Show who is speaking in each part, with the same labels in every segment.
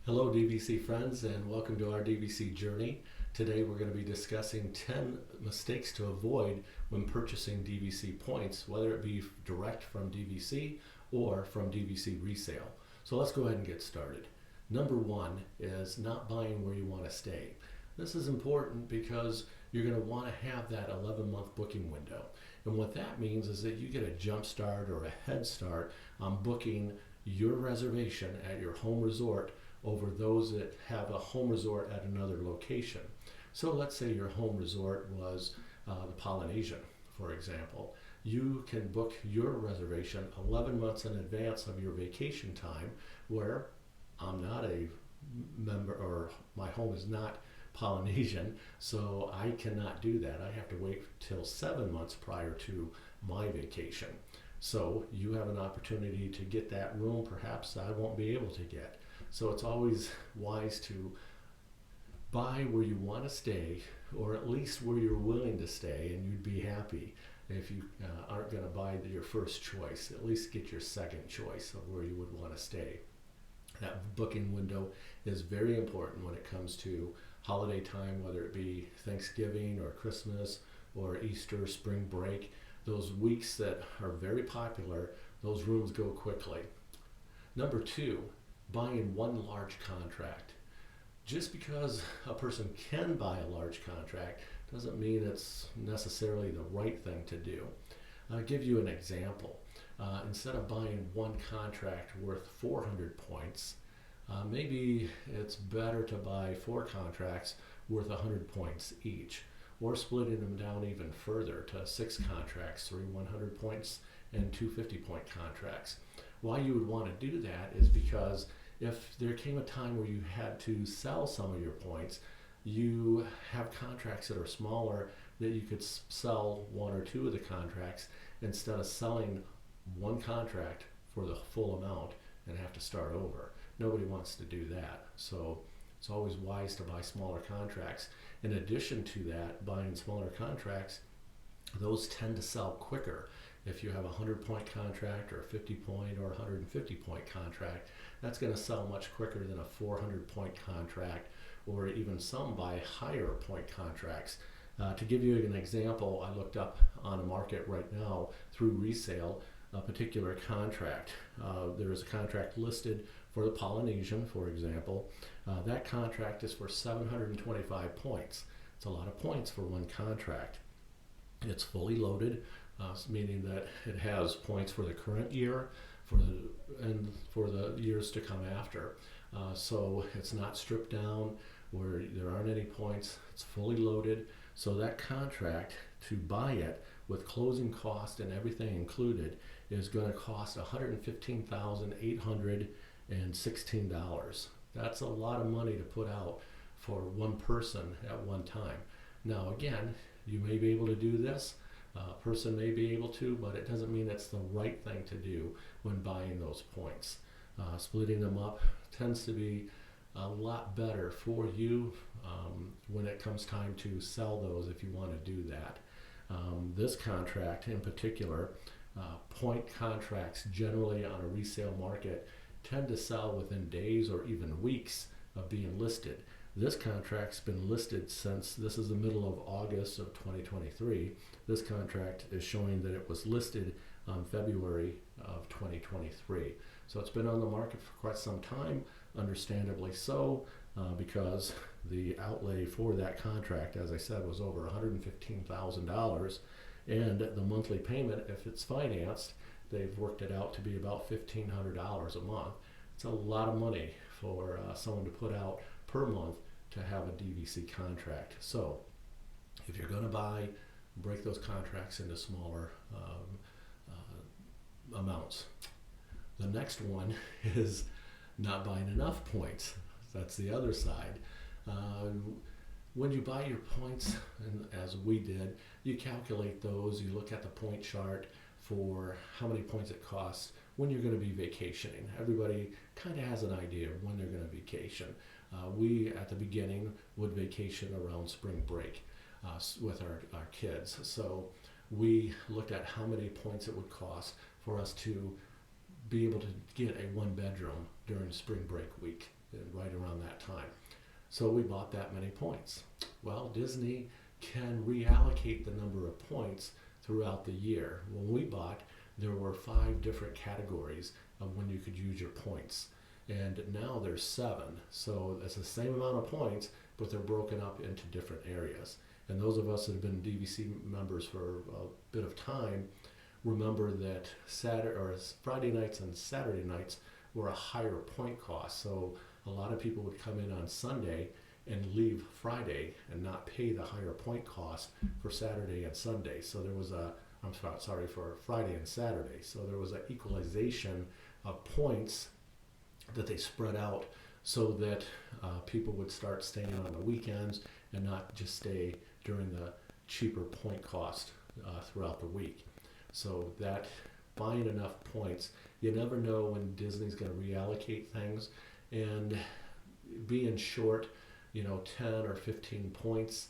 Speaker 1: Hello DVC friends, and welcome to our DVC journey. Today we're going to be discussing 10 mistakes to avoid when purchasing DVC points, whether it be direct from DVC or from DVC resale. So let's go ahead and get started. Number one is not buying where you want to stay. This is important because you're going to want to have that 11-month booking window. And what that means is that you get a jump start or a head start on booking your reservation at your home resort over those that have a home resort at another location. So let's say your home resort was the Polynesian, for example. You can book your reservation 11 months in advance of your vacation time, where I'm not a member, or my home is not Polynesian, so I cannot do that. I have to wait till 7 months prior to my vacation. So you have an opportunity to get that room perhaps I won't be able to get. So it's always wise to buy where you want to stay, or at least where you're willing to stay, and you'd be happy if you aren't going to buy your first choice. At least get your second choice of where you would want to stay. That booking window is very important when it comes to holiday time, whether it be Thanksgiving or Christmas or Easter, spring break. Those weeks that are very popular, those rooms go quickly. Number two, buying one large contract. Just because a person can buy a large contract doesn't mean it's necessarily the right thing to do. I'll give you an example. Instead of buying one contract worth 400 points, maybe it's better to buy 4 contracts worth 100 points each, or splitting them down even further to 6 contracts, 3 100 points and 2 50-point contracts. Why you would want to do that is because if there came a time where you had to sell some of your points, you have contracts that are smaller that you could sell 1 or 2 of the contracts instead of selling one contract for the full amount and have to start over. Nobody wants to do that. So it's always wise to buy smaller contracts. In addition to that, buying smaller contracts, those tend to sell quicker. If you have a 100-point contract or a 50-point or 150-point contract, that's going to sell much quicker than a 400-point contract, or even some buy higher point contracts. To give you an example, I looked up on a market right now through resale a particular contract. There is a contract listed for the Polynesian, for example. That contract is for 725 points. It's a lot of points for one contract. It's fully loaded, meaning that it has points for the current year and for the years to come after. So it's not stripped down where there aren't any points. It's fully loaded. So that contract, to buy it with closing cost and everything included, is going to cost $115,816. That's a lot of money to put out for one person at one time. Now again, you may be able to do this. A person may be able to, but it doesn't mean it's the right thing to do when buying those points. Splitting them up tends to be a lot better for you when it comes time to sell those, if you want to do that. This contract in particular, point contracts generally on a resale market tend to sell within days or even weeks of being listed. This contract's been listed since, this is the middle of August of 2023. This contract is showing that it was listed on February of 2023. So it's been on the market for quite some time, understandably so, because the outlay for that contract, as I said, was over $115,000, and the monthly payment, if it's financed, they've worked it out to be about $1,500 a month. It's a lot of money for someone to put out per month to have a DVC contract. So if you're going to buy, break those contracts into smaller amounts. The next one is not buying enough points. That's the other side. When you buy your points, and as we did, you calculate those, you look at the point chart for how many points it costs when you're going to be vacationing. Everybody kind of has an idea of when they're going to vacation. We, at the beginning, would vacation around spring break with our kids. So we looked at how many points it would cost for us to be able to get a 1-bedroom during spring break week. right around that time. So we bought that many points. Well, Disney can reallocate the number of points throughout the year. When we bought, there were 5 different categories of when you could use your points. And now there's 7. So it's the same amount of points, but they're broken up into different areas. And those of us that have been DVC members for a bit of time remember that Friday nights and Saturday nights were a higher point cost. So a lot of people would come in on Sunday and leave Friday and not pay the higher point cost for Saturday and Sunday. So there was for Friday and Saturday. So there was an equalization of points that they spread out so that people would start staying on the weekends and not just stay during the cheaper point cost throughout the week. So that buying enough points, you never know when Disney's going to reallocate things, and being short, 10 or 15 points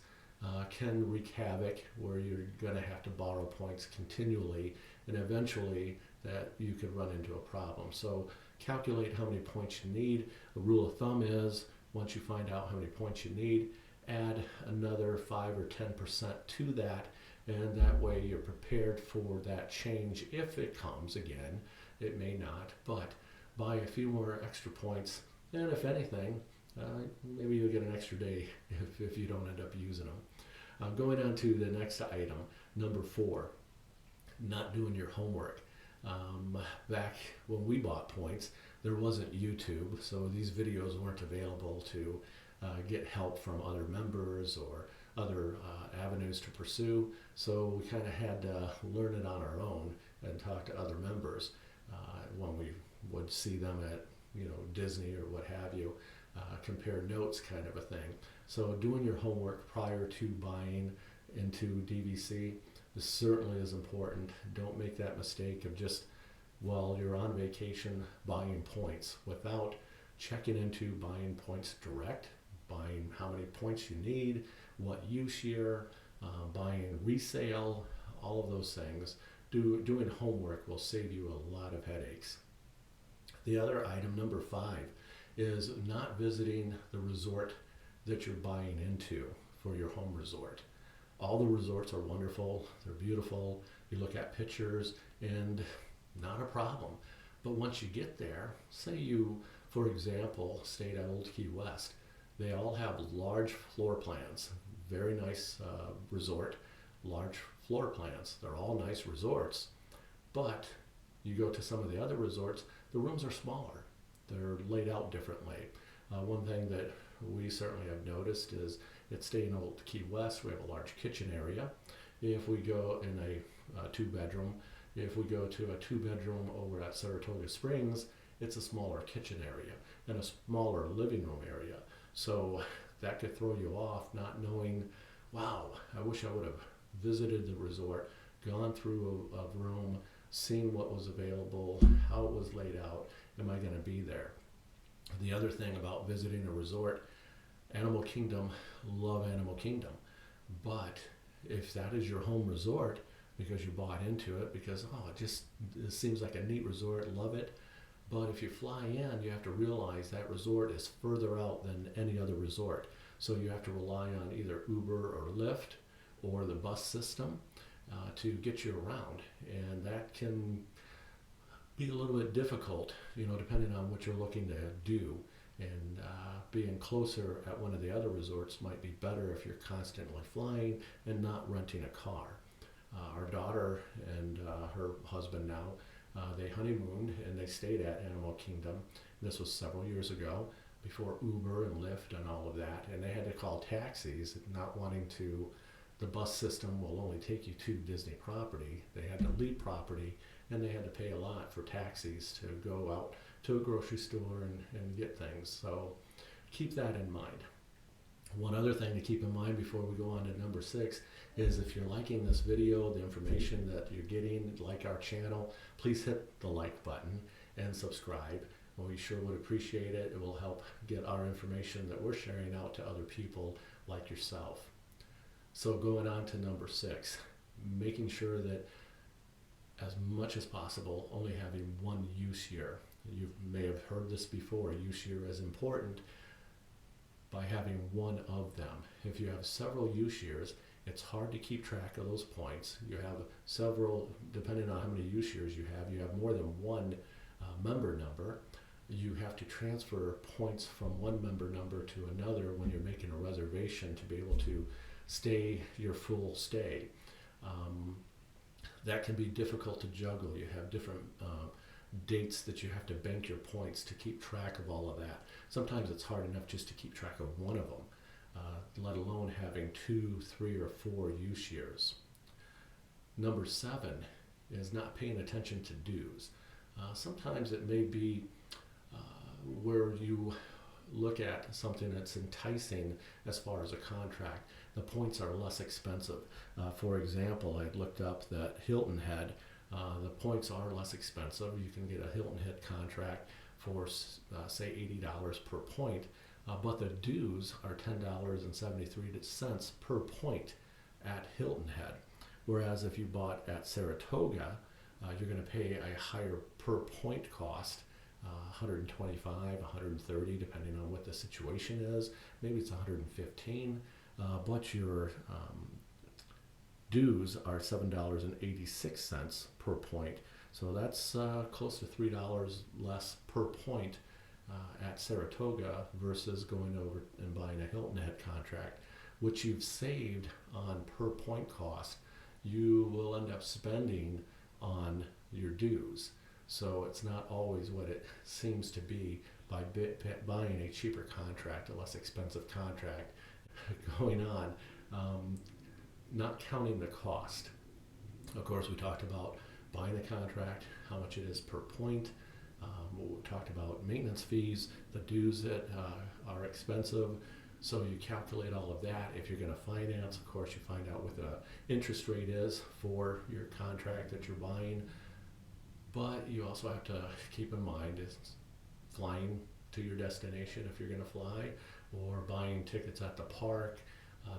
Speaker 1: can wreak havoc where you're going to have to borrow points continually, and eventually that you could run into a problem. So calculate how many points you need. The rule of thumb is once you find out how many points you need, add another 5 or 10% to that, and that way you're prepared for that change if it comes again. It may not, but buy a few more extra points, and if anything, maybe you'll get an extra day if you don't end up using them. Going on to the next item, number 4, not doing your homework. Back when we bought points, there wasn't YouTube, so these videos weren't available to get help from other members or other avenues to pursue. So we kind of had to learn it on our own and talk to other members when we would see them at Disney or what have you, compare notes kind of a thing. So doing your homework prior to buying into DVC certainly is important. Don't make that mistake of just while you're on vacation buying points without checking into buying points direct, buying how many points you need, what use year, buying resale, all of those things. Doing homework will save you a lot of headaches. The other item, number 5, is not visiting the resort that you're buying into for your home resort. All the resorts are wonderful, they're beautiful, you look at pictures and not a problem. But once you get there, say you, for example, stayed at Old Key West, they all have large floor plans, very nice resort, large floor plans. They're all nice resorts, but you go to some of the other resorts, the rooms are smaller. They're laid out differently. One thing that we certainly have noticed is at staying Old Key West, we have a large kitchen area. If we go in a 2-bedroom, if we go to a 2-bedroom over at Saratoga Springs, it's a smaller kitchen area and a smaller living room area. So that could throw you off not knowing, wow, I wish I would have visited the resort, gone through a room, seen what was available, how it was laid out, am I going to be there? The other thing about visiting a resort, Animal Kingdom, love Animal Kingdom, but if that is your home resort because you bought into it because it seems like a neat resort, love it, but if you fly in, you have to realize that resort is further out than any other resort, so you have to rely on either Uber or Lyft or the bus system to get you around, and that can be a little bit difficult, depending on what you're looking to do. And being closer at one of the other resorts might be better if you're constantly flying and not renting a car. Our daughter and her husband now, they honeymooned and they stayed at Animal Kingdom. This was several years ago, before Uber and Lyft and all of that, and they had to call taxis, not wanting to. The bus system will only take you to Disney property. They had to leave property, and they had to pay a lot for taxis to go out to a grocery store and get things. So keep that in mind. One other thing to keep in mind before we go on to number 6 is if you're liking this video, the information that you're getting, like our channel, please hit the like button and subscribe. We sure would appreciate it. It will help get our information that we're sharing out to other people like yourself. So going on to number 6, making sure that as much as possible only having one use year. You may have heard this before. Use year is important by having one of them. If you have several use years, it's hard to keep track of those points. You have several, depending on how many use years you have more than one member number. You have to transfer points from one member number to another when you're making a reservation to be able to stay your full stay. That can be difficult to juggle. You have different dates that you have to bank your points to keep track of all of that. Sometimes it's hard enough just to keep track of one of them, let alone having 2, 3, or 4 use years. Number 7 is not paying attention to dues. Sometimes it may be where you look at something that's enticing as far as a contract. The points are less expensive. For example, I looked up that Hilton Head. The points are less expensive. You can get a Hilton Head contract for say $80 per point, but the dues are $10.73 per point at Hilton Head. Whereas if you bought at Saratoga, you're going to pay a higher per point cost, 125, 130, depending on what the situation is. Maybe it's 115, but your dues are $7.86 per point. So that's close to $3 less per point at Saratoga versus going over and buying a Hilton Head contract, which you've saved on per point cost. You will end up spending on your dues. So it's not always what it seems to be by buying a cheaper contract, a less expensive contract going on. Not counting the cost. Of course, we talked about buying the contract, how much it is per point. We talked about maintenance fees, the dues that are expensive. So you calculate all of that. If you're going to finance, of course, you find out what the interest rate is for your contract that you're buying. But you also have to keep in mind is flying to your destination if you're going to fly, or buying tickets at the park.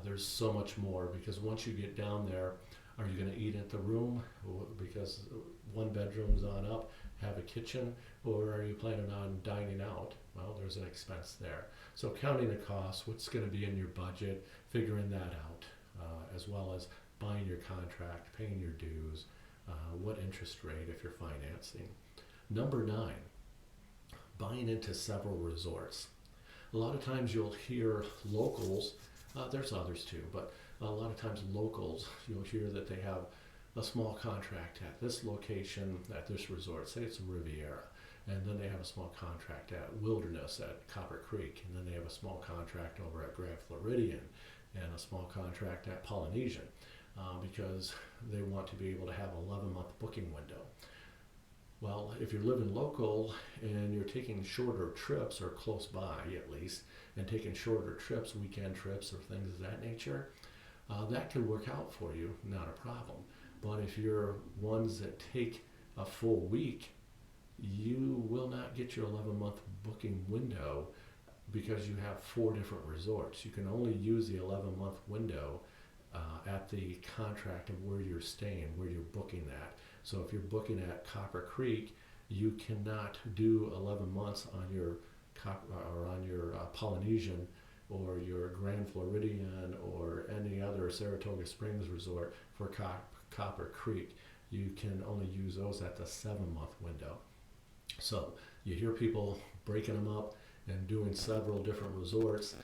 Speaker 1: There's so much more, because once you get down there, are you going to eat at the room because one bedroom's on up, have a kitchen, or are you planning on dining out? Well, there's an expense there. So counting the costs, what's going to be in your budget, figuring that out, as well as buying your contract, paying your dues, what interest rate if you're financing. Number 9, buying into several resorts. A lot of times you'll hear locals, there's others too, but a lot of times locals, you'll hear that they have a small contract at this location, at this resort, say it's Riviera, and then they have a small contract at Wilderness at Copper Creek, and then they have a small contract over at Grand Floridian, and a small contract at Polynesian, because they want to be able to have an 11-month booking window. Well, if you're living local and you're taking shorter trips, or close by at least, and taking shorter trips, weekend trips or things of that nature, that could work out for you, not a problem. But if you're ones that take a full week, you will not get your 11-month booking window because you have 4 different resorts. You can only use the 11-month window at the contract of where you're staying, where you're booking that. So if you're booking at Copper Creek, you cannot do 11 months on your Polynesian or your Grand Floridian or any other Saratoga Springs resort for Copper Creek. You can only use those at the 7-month window. So you hear people breaking them up and doing several different resorts.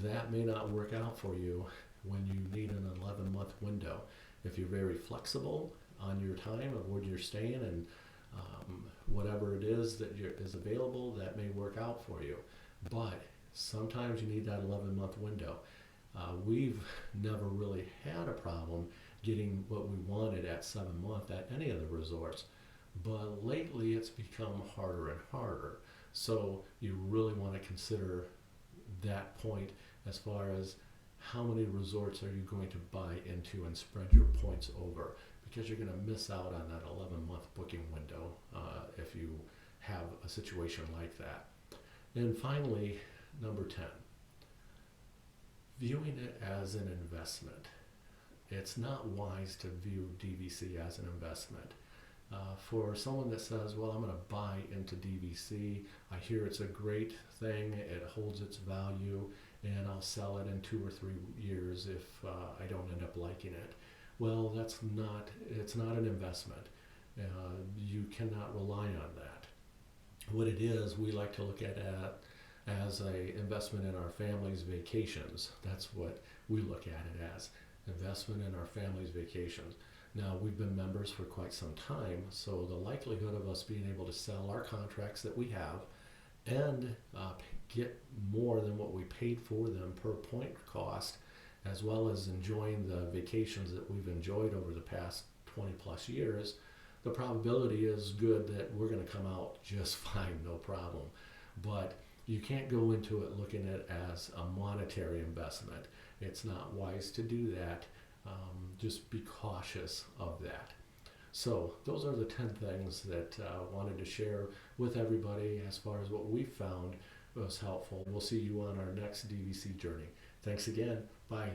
Speaker 1: That may not work out for you when you need an 11-month window. If you're very flexible on your time of where you're staying and whatever it is that is available, that may work out for you. But sometimes you need that 11-month window. We've never really had a problem getting what we wanted at 7 months at any of the resorts, but lately it's become harder and harder. So you really want to consider that point as far as how many resorts are you going to buy into and spread your points over, because you're going to miss out on that 11-month booking window if you have a situation like that. And finally, number 10, viewing it as an investment. It's not wise to view DVC as an investment. For someone that says, well, I'm going to buy into DVC, I hear it's a great thing, it holds its value, and I'll sell it in 2 or 3 years if I don't end up liking it. Well, it's not an investment. You cannot rely on that. What it is, we like to look at it as an investment in our family's vacations. That's what we look at it as, investment in our family's vacations. Now, we've been members for quite some time, so the likelihood of us being able to sell our contracts that we have and get more than what we paid for them per point cost, as well as enjoying the vacations that we've enjoyed over the past 20 plus years, the probability is good that we're going to come out just fine, no problem. But you can't go into it looking at it as a monetary investment. It's not wise to do that. Just be cautious of that. So those are the 10 things that I wanted to share with everybody as far as what we found was helpful. We'll see you on our next DVC journey. Thanks again. Bye.